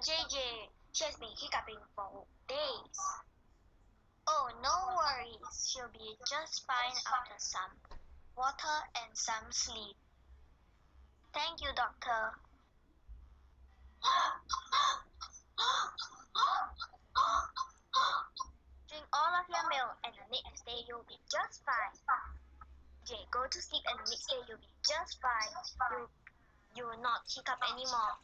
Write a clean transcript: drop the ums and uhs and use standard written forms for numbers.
JJ, she has been hiccuping for days. Oh, no worries. She'll be just fine after some water and some sleep. Thank you, doctor. Drink all of your milk and the next day you'll be just fine. Jay, go to sleep and the next day you'll be just fine. You will not hiccup anymore.